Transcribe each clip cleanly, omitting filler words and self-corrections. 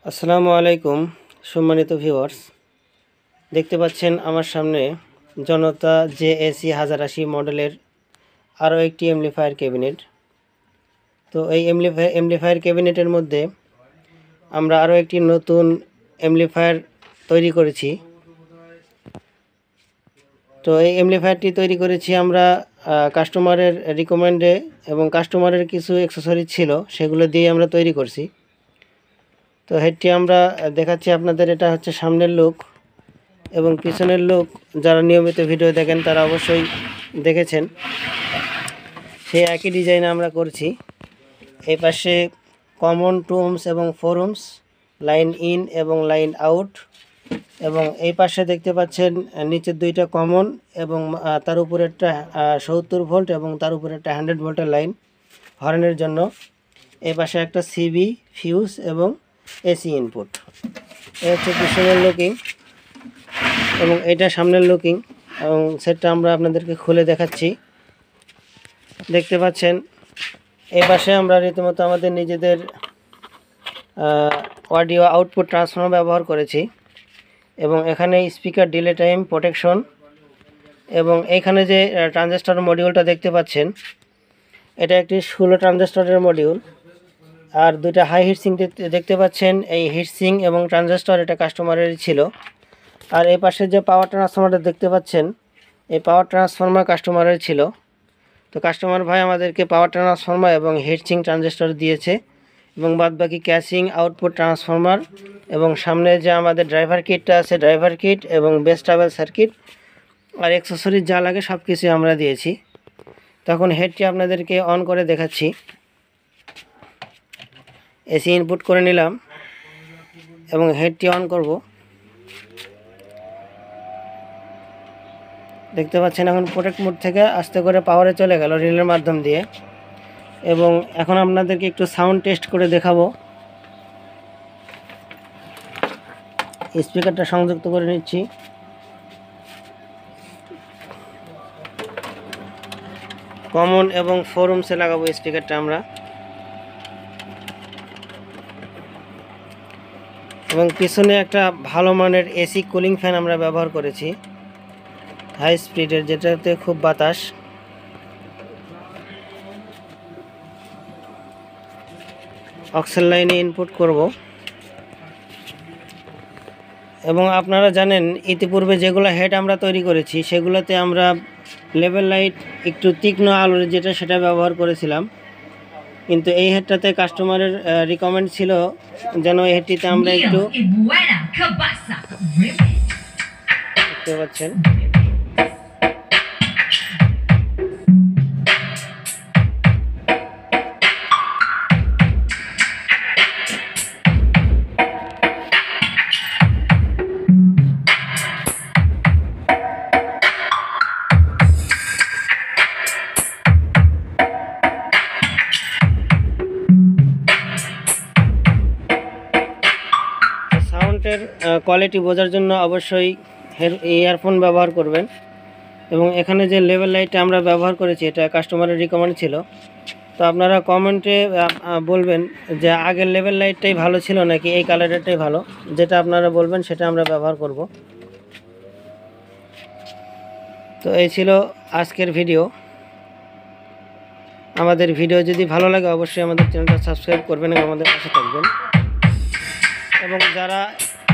আসসালামু আলাইকুম সম্মানিত ভিউয়ার্স, দেখতে পাচ্ছেন আমার সামনে জনতা JAC 1080 মডেলের আরও একটি এমপ্লিফায়ার ক্যাবিনেট। তো এই এমপ্লিফায়ার ক্যাবিনেটের মধ্যে আমরা আরও একটি নতুন এমপ্লিফায়ার তৈরি করেছি। তো এই এমপ্লিফায়ারটি তৈরি করেছি আমরা কাস্টমারের রিকমেন্ডে, এবং কাস্টমারের কিছু অ্যাক্সেসরিজ ছিল সেগুলো দিয়ে আমরা তৈরি করছি। তো হেডটি আমরা দেখাচ্ছি আপনাদের। এটা হচ্ছে সামনের লুক এবং পিছনের লুক। যারা নিয়মিত ভিডিও দেখেন তারা অবশ্যই দেখেছেন, সেই একই ডিজাইনে আমরা করছি। এই পাশে কমন 2 ohms এবং 4 ohms লাইন ইন এবং লাইন আউট, এবং এই পাশে দেখতে পাচ্ছেন নিচের দুইটা কমন এবং তার উপরে একটা 70 ভোল্ট এবং তার উপরে একটা 100 ভোল্টের লাইন হর্নের জন্য। এই পাশে একটা CB ফিউজ এবং AC ইনপুট। এই হচ্ছে পিছনের লুকিং এবং এটা সামনের লুকিং, এবং সেটটা আমরা আপনাদেরকে খুলে দেখাচ্ছি। দেখতে পাচ্ছেন এই পাশে আমরা রীতিমতো আমাদের নিজেদের অডিও আউটপুট ট্রান্সফর্মার ব্যবহার করেছি, এবং এখানে স্পিকার ডিলে টাইম প্রোটেকশন, এবং এইখানে যে ট্রানজিস্টর মডিউলটা দেখতে পাচ্ছেন এটা একটি 16 ট্রানজিস্টরের মডিউল। আর দুইটা হাই হিটসিং দেখতে পাচ্ছেন, এই হিটসিং এবং ট্রানজিস্টর এটা কাস্টমারেরই ছিল। আর এই পাশে যে পাওয়ার ট্রান্সফর্মারটা দেখতে পাচ্ছেন, এই পাওয়ার ট্রান্সফর্মার কাস্টমারের ছিল। তো কাস্টমার ভাই আমাদেরকে পাওয়ার ট্রান্সফর্মার এবং হিটসিং ট্রানজিস্টর দিয়েছে, এবং বাদবাকি ক্যাসিং আউটপুট ট্রান্সফর্মার, এবং সামনে যে আমাদের ড্রাইভার কিটটা আছে ড্রাইভার কিট এবং বেস ট্রাভেল সার্কিট আর অ্যাক্সেসরিজ যা লাগে সব কিছু আমরা দিয়েছি। তখন হেডটি আপনাদেরকে অন করে দেখাচ্ছি। AC ইনপুট করে নিলাম এবং হেডটি অন করব। দেখতে পাচ্ছেন এখন প্রোটেক্ট মোড থেকে আস্তে করে পাওয়ারে চলে গেল রিলের মাধ্যম দিয়ে। এবং এখন আপনাদেরকে একটু সাউন্ড টেস্ট করে দেখাবো। স্পিকারটা সংযুক্ত করে নিচ্ছি। কমন এবং 4 ohms লাগাবো স্পিকারটা আমরা, এবং পিছনে একটা ভালো মানের AC কুলিং ফ্যান আমরা ব্যবহার করেছি হাই স্পিডের, যেটাতে খুব বাতাস। অক্সেল লাইনে ইনপুট করব। এবং আপনারা জানেন ইতিপূর্বে যেগুলো হেড আমরা তৈরি করেছি সেগুলোতে আমরা লেভেল লাইট একটু তীক্ষ্ণ আলোর যেটা সেটা ব্যবহার করেছিলাম, কিন্তু এই হেডটাতে কাস্টমারের রিকমেন্ড ছিল যেন এই হেডটিতে আমরা একটু দেখতে পাচ্ছেন সাউন্ডের কোয়ালিটি বোঝার জন্য অবশ্যই ইয়ারফোন ব্যবহার করবেন। এবং এখানে যে লেভেল লাইটটা আমরা ব্যবহার করেছি এটা কাস্টমারের রিকমেন্ড ছিল। তো আপনারা কমেন্টে বলবেন যে আগের লেভেল লাইটটাই ভালো ছিল নাকি এই কালারেরটাই ভালো, যেটা আপনারা বলবেন সেটা আমরা ব্যবহার করব। তো এই ছিল আজকের ভিডিও। আমাদের ভিডিও যদি ভালো লাগে অবশ্যই আমাদের চ্যানেলটা সাবস্ক্রাইব করবেন এবং আমাদের পাশে থাকবেন। এবং যারা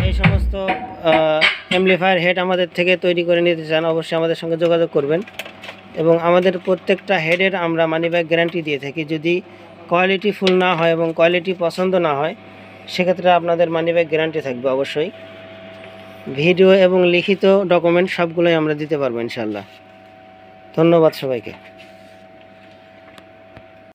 এই সমস্ত এমপ্লিফায়ার হেড আমাদের থেকে তৈরি করে নিতে চান অবশ্যই আমাদের সঙ্গে যোগাযোগ করবেন। এবং আমাদের প্রত্যেকটা হেডের আমরা মানি ব্যাক গ্যারান্টি দিয়ে থাকি। যদি কোয়ালিটি ফুল না হয় এবং কোয়ালিটি পছন্দ না হয় সেক্ষেত্রে আপনাদের মানি ব্যাক গ্যারান্টি থাকবে অবশ্যই। ভিডিও এবং লিখিত ডকুমেন্ট সবগুলোই আমরা দিতে পারবো ইনশাল্লাহ। ধন্যবাদ সবাইকে।